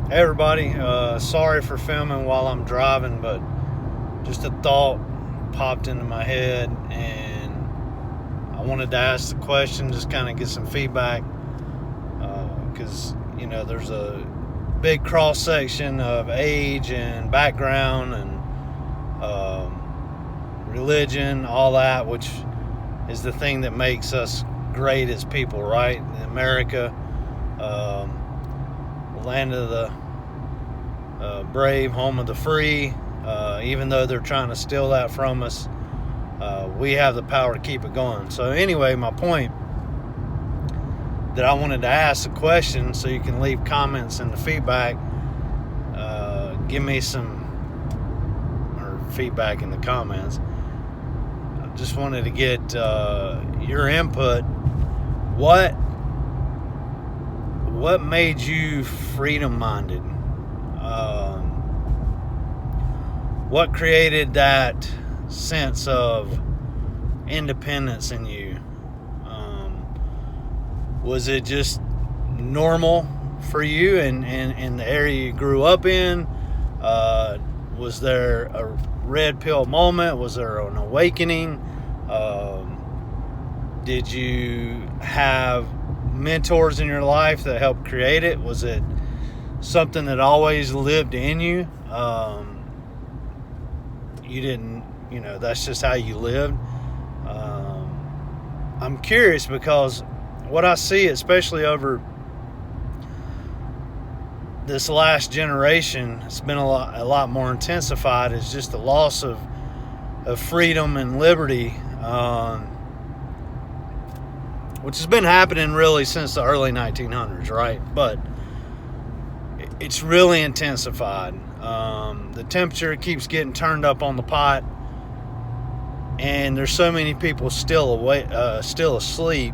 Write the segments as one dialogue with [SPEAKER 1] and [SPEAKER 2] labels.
[SPEAKER 1] Hey everybody, sorry for filming while I'm driving, but just a thought popped into my head and I wanted to ask the question, just kind of get some feedback because, there's a big cross section of age and background and religion, all that, which is the thing that makes us great as people, right? America, the land of the brave, home of the free. Even though they're trying to steal that from us, we have the power to keep it going. So anyway, my point that I wanted to ask a question, so you can leave comments in the feedback, give me some feedback in the comments. I just wanted to get your input. What made you freedom-minded? What created that sense of independence in you? Was it just normal for you in the area you grew up in? Was there a red pill moment? Was there an awakening? Did you have mentors in your life that helped create it? Was it something that always lived in you? You didn't, that's just how you lived. I'm curious because what I see, especially over this last generation, it's been a lot more intensified, is just the loss of freedom and liberty, which has been happening really since the early 1900s, right? But it's really intensified. The temperature keeps getting turned up on the pot, and there's so many people still asleep,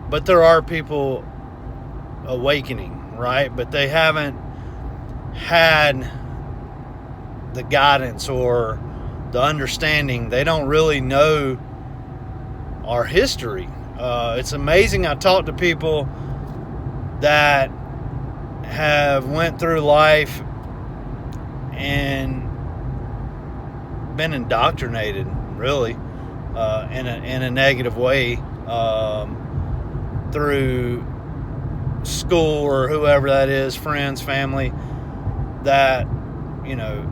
[SPEAKER 1] but there are people awakening, right? But they haven't had the guidance or the understanding. They don't really know our history. It's amazing. I talk to people that have went through life and been indoctrinated, really, in a negative way, through school or whoever that is, friends, family, that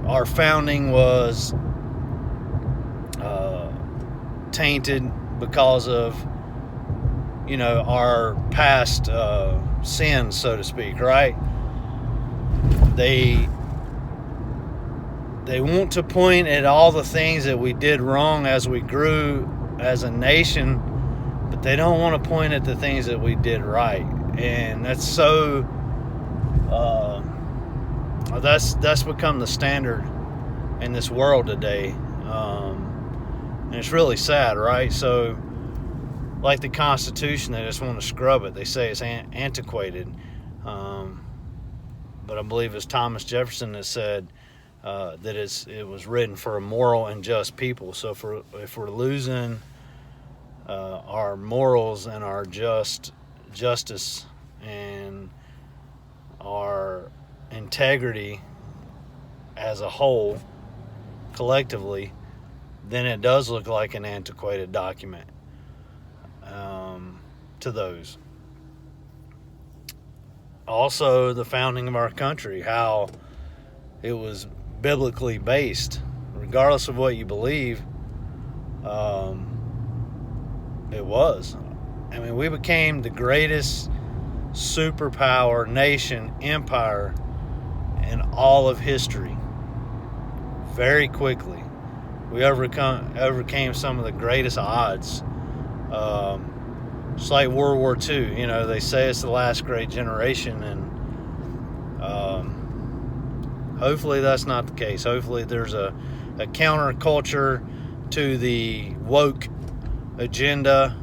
[SPEAKER 1] our founding was tainted because of our past sins, so to speak, right? They want to point at all the things that we did wrong as we grew as a nation, but they don't want to point at the things that we did right. And that's so that's become the standard in this world today, and it's really sad, right? So, like the Constitution, they just want to scrub it. They say it's antiquated, but I believe it's Thomas Jefferson that said that it was written for a moral and just people. So if we're losing our morals and our justice and our integrity as a whole, collectively, then it does look like an antiquated document to those. Also, the founding of our country, how it was biblically based, regardless of what you believe. It was. I mean, we became the greatest superpower, nation, empire in all of history very quickly. We overcame some of the greatest odds. Just like World War II, they say it's the last great generation, and hopefully that's not the case. Hopefully there's a counterculture to the woke agenda,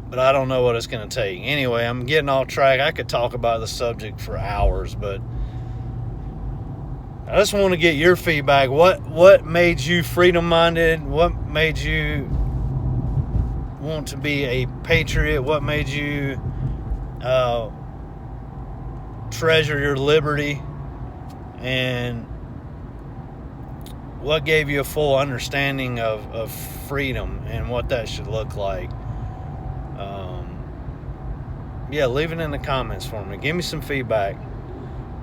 [SPEAKER 1] but I don't know what it's going to take. Anyway, I'm getting off track. I could talk about the subject for hours, but I just want to get your feedback. What made you freedom-minded? What made you want to be a patriot? What made you treasure your liberty and what gave you a full understanding of freedom and what that should look like. Yeah, leave it in the comments for me. Give me some feedback.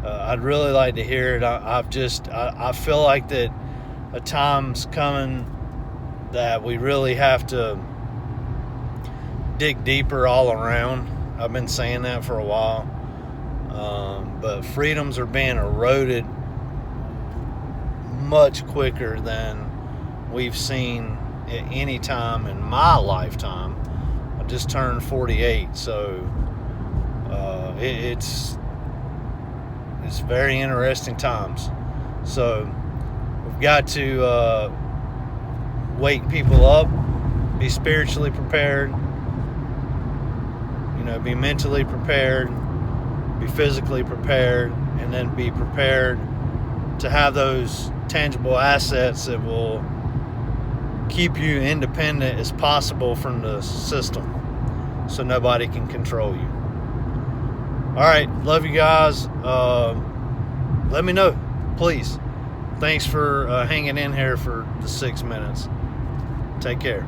[SPEAKER 1] I'd really like to hear it. I feel like that a time's coming that we really have to dig deeper all around. I've been saying that for a while. But freedoms are being eroded much quicker than we've seen at any time in my lifetime. I just turned 48, so it's very interesting times. So we've got to wake people up, be spiritually prepared, be mentally prepared, be physically prepared, and then be prepared to have those tangible assets that will keep you independent as possible from the system so nobody can control you. All right, love you guys. Let me know, please. Thanks for hanging in here for the 6 minutes. Take care.